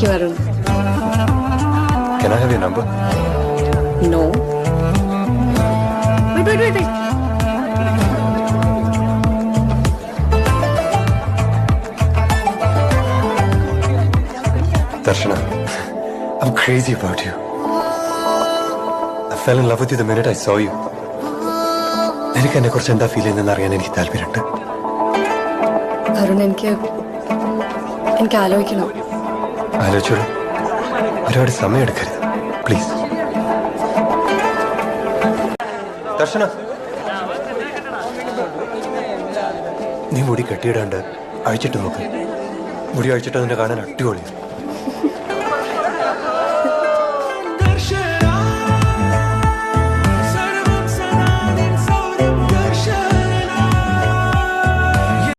you, Arun. Can I have your number? No. Wait. Darshana, I'm crazy about you. I fell in love with you the minute I saw you. എനിക്ക് എന്നെ കുറിച്ച് എന്താ feel ചെയ്യുന്നതെന്ന് അറിയാൻ എനിക്ക് താല്പര്യമുണ്ട്. അരുൺ, എനിക്ക് ആലോചിക്കണം. ആലോചിച്ചോളൂ. ഒരുപാട് സമയം എടുക്കരുത് പ്ലീസ്. ദർശന, നീ മുടി കെട്ടിയിടാണ്ട് അഴിച്ചിട്ട് നോക്ക്. മുടി അഴിച്ചിട്ട് അതിനെ കാണാൻ അടിപൊളിയാണ്.